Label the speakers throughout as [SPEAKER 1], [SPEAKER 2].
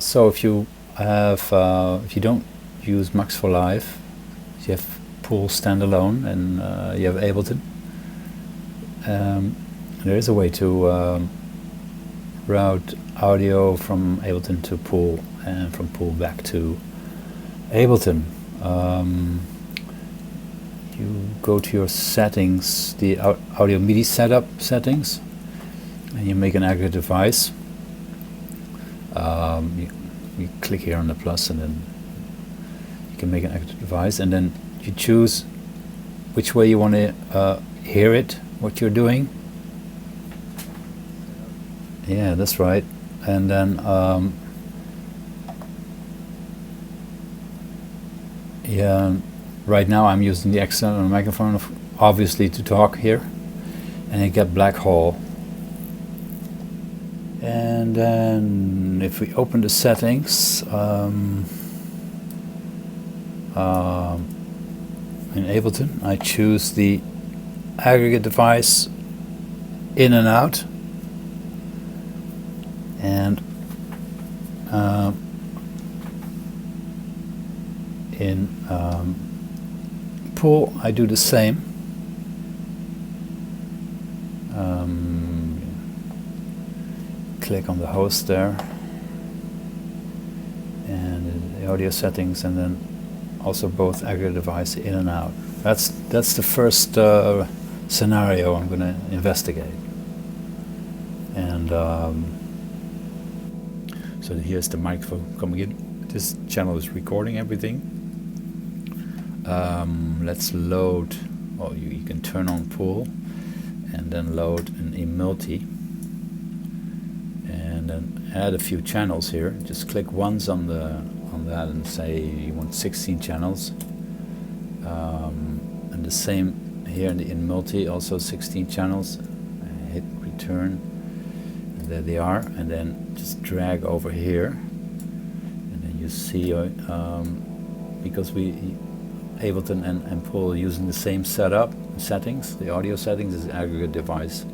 [SPEAKER 1] So if you don't use Max for Live, you have Ppooll standalone, and you have Ableton. There is a way to route audio from Ableton to Ppooll, and from Ppooll back to Ableton. You go to your settings, the audio MIDI setup settings, and you make an aggregate device. You click here on the plus, and then you can make an aggregate device, and then you choose which way you want to hear it, what you're doing. Yeah, that's right. And then yeah, right now I'm using the external microphone, obviously, to talk here, and I get black hole. And then if we open the settings in Ableton, I choose the aggregate device in and out, and in Ppooll I do the same. Click on the host there, and the audio settings, and then also both aggregate device in and out. That's the first scenario I'm going to investigate. And so here's the microphone coming in. This channel is recording everything. Let's load. Oh, you can turn on Ppooll and then load an eMulti, and then add a few channels here. Just click once on that and say you want 16 channels, and the same here in the eMulti, also 16 channels. Hit return, and there they are, and then just drag over here, and then you see because Ableton and Ppooll are using the same settings. The audio settings is aggregate device.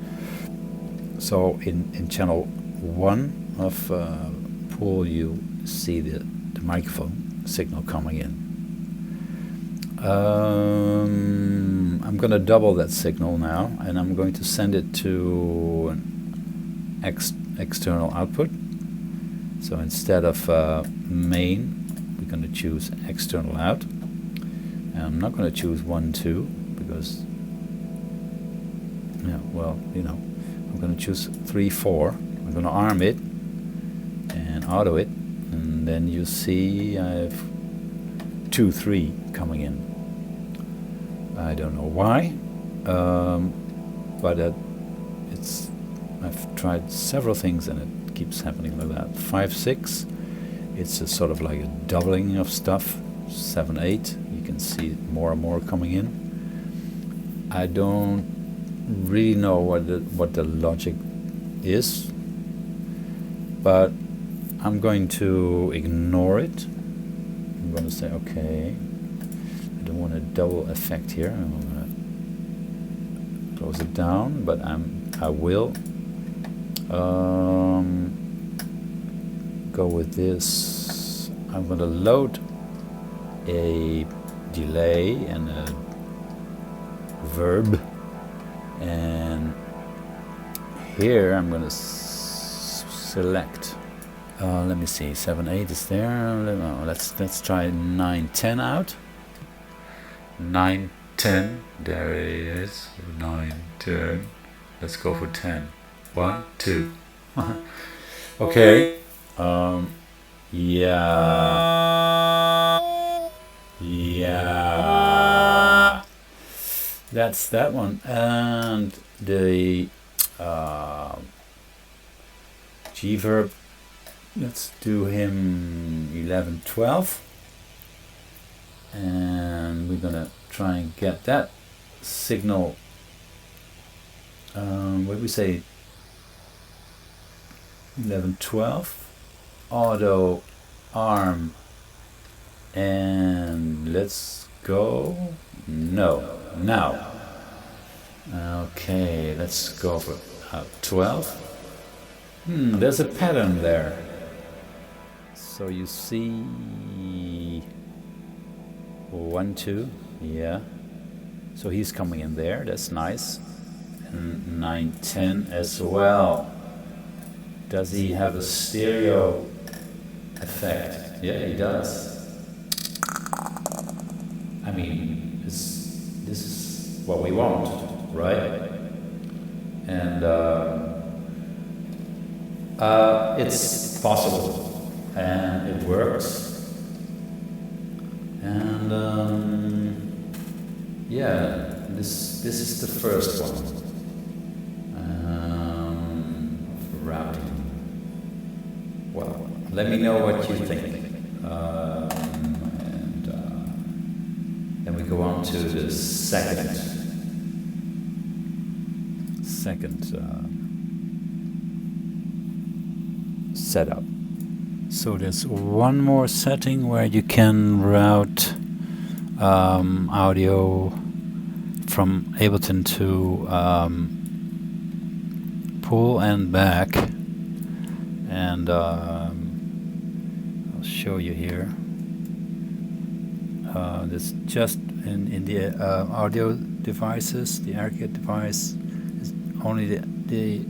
[SPEAKER 1] So in channel 1 of Ppooll, you see the microphone signal coming in. I'm going to double that signal now, and I'm going to send it to an external output. So instead of main, we're going to choose external out. And I'm not going to choose 1, 2, because, yeah, well, you know, I'm going to choose 3, 4. I'm going to arm it and auto it, and then you see I have 2, 3 coming in. I don't know why, but I've tried several things and it keeps happening like that. 5, 6, it's a sort of like a doubling of stuff. 7, 8, you can see more and more coming in. I don't really know what the logic is, but I'm going to ignore it. I'm going to say okay. I don't want a double effect here. I'm going to close it down, but I will go with this. I'm going to load a delay and a verb, and here I'm going to select. Let me see. 7, 8 is there. Let's try 9, 10 out. 9, 10. There it is. 9, 10. Let's go for 10. 1, 2. Okay. Yeah, that's that one. And the G verb, let's do him 11, 12, and we're gonna try and get that signal. What do we say? 11, 12, auto, arm, and let's go. No, now. Okay, let's go for 12. There's a pattern there. So you see 1, 2, yeah. So he's coming in there, that's nice. And 9, 10 as well. Does he have a stereo effect? Yeah, he does. I mean, this is what we want, right? And it's possible, and it works. And yeah, this is the first one of routing. Well, let me know what you think. Then we go on to the second setup. So there's one more setting where you can route audio from Ableton to Ppooll and back, and I'll show you here. This just in the audio devices, the Aggregate device is only the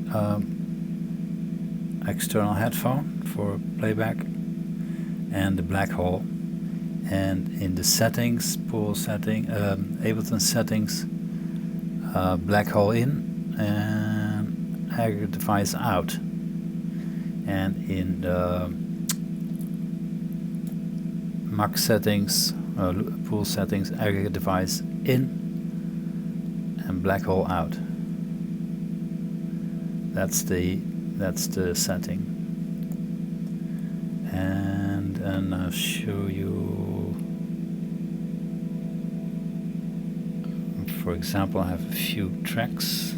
[SPEAKER 1] external headphone for playback and the black hole. And in the settings, Ppooll setting, Ableton settings, black hole in and Aggregate device out. And in the max settings, Ppooll settings, Aggregate device in and black hole out. That's the setting. And I'll show you. For example, I have a few tracks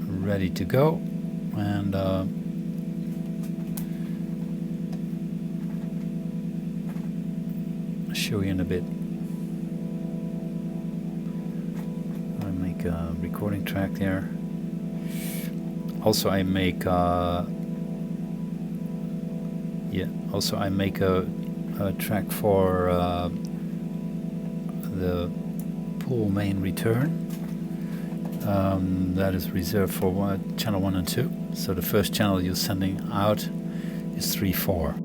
[SPEAKER 1] ready to go, and I'll show you in a bit. I make a recording track there. Also, I make a track for the Ppooll main return. That is reserved for channel 1 and 2. So the first channel you're sending out is 3, 4.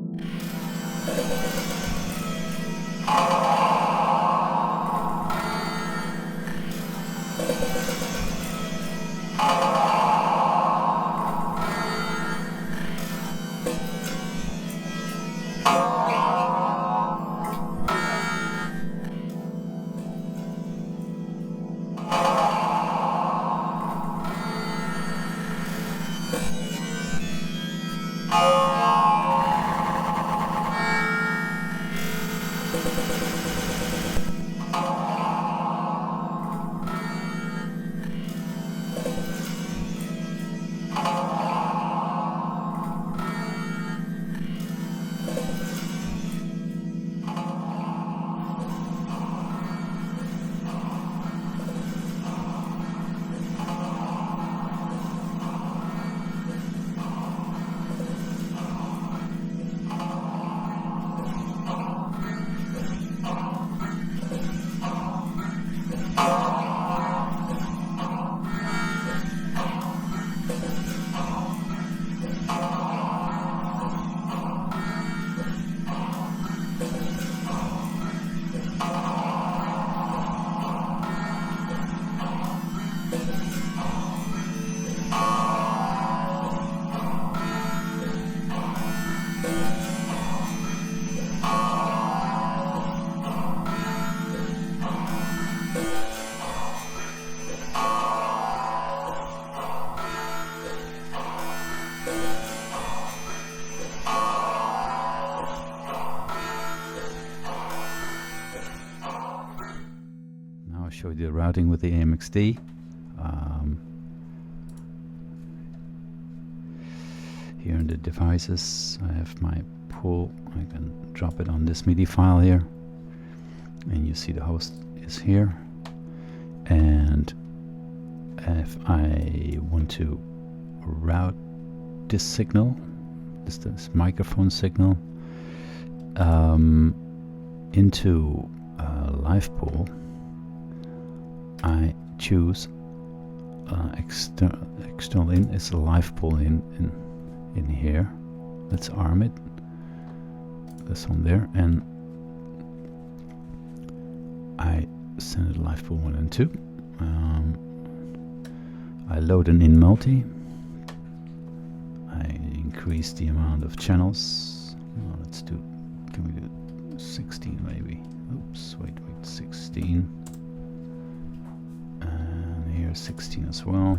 [SPEAKER 1] Show you the routing with the AMXD. Here in the devices, I have my Ppooll. I can drop it on this MIDI file here, and you see the host is here. And if I want to route this signal is this microphone signal into Live.Ppooll. I choose external in is a Live.Ppooll in here. Let's arm it. This one there, and I send it Live.Ppooll 1 and 2. I load an in multi. I increase the amount of channels. Let's do. Can we do 16 maybe? Oops, wait, 16. And here 16 as well.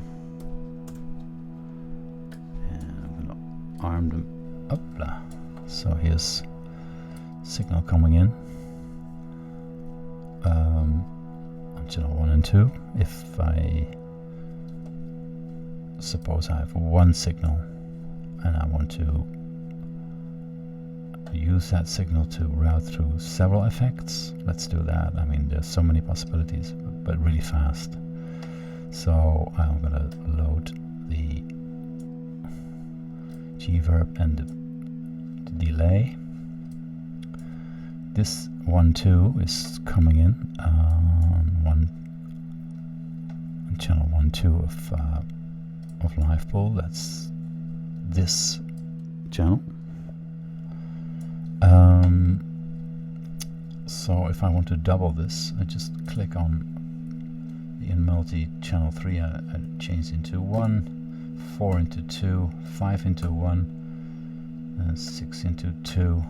[SPEAKER 1] And I'm gonna arm them up. So here's signal coming in on channel 1 and 2. If I suppose I have one signal and I want to use that signal to route through several effects, let's do that. I mean, there's so many possibilities, but really fast. So I'm gonna load the G-verb and the delay. This 1-2 is coming in on channel 1-2 of Live.Ppooll. That's this channel. So if I want to double this, I just click on the in multi channel 3. I change into 1, 4 into 2, 5 into 1, and 6 into 2.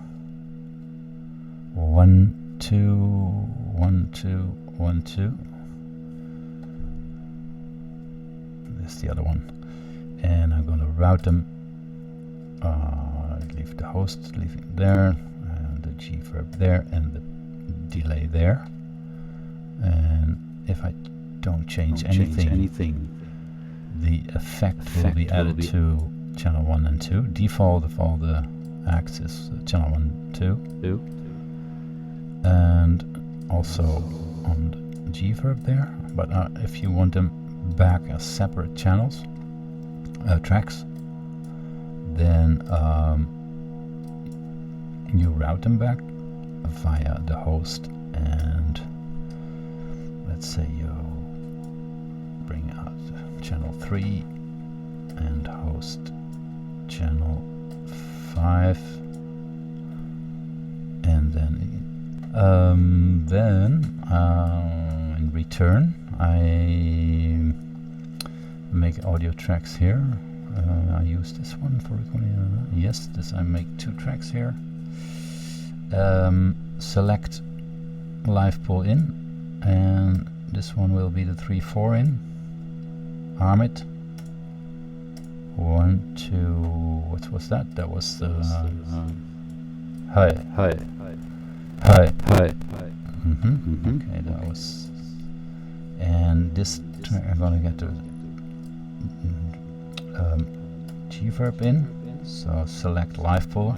[SPEAKER 1] 1, 2, 1, 2, 1, 2. There's the other one, and I'm going to route them. Leave the host, leave it there, and the G-verb there, and the delay there. And if I don't change anything, the effect will be added to channel 1 and 2. Default of all the acts is channel 1, 2. And also on the G-verb there. But if you want them back as separate channels, tracks, then you route them back via the host, and let's say you bring out channel 3 and host channel 5, and then in return I make audio tracks here. I use this one for recording. Yes, I make 2 tracks here. Select Live.Ppooll in, and this one will be the 3/4 in. Arm it. 1, 2. What was that? That was the hi. Okay, that was. And this I'm gonna get the G-verb in. So select Live.Ppooll.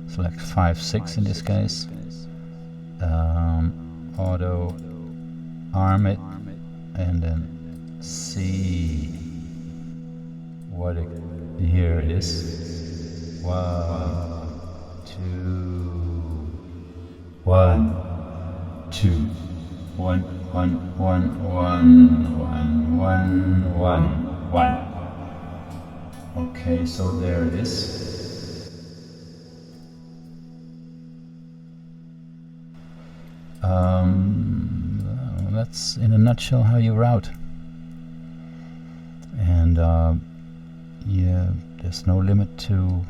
[SPEAKER 1] Select 5, 6 in this case. Auto, arm it, and then see what here it is. 1, 2, 1, 2, 1, 1, 1, 1, 1, 1, 1. Okay, so there it is. That's in a nutshell how you route. And yeah, there's no limit to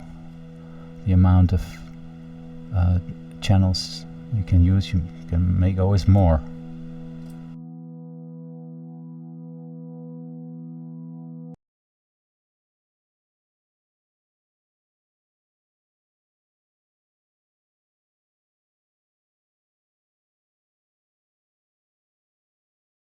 [SPEAKER 1] the amount of channels you can use. You can make always more.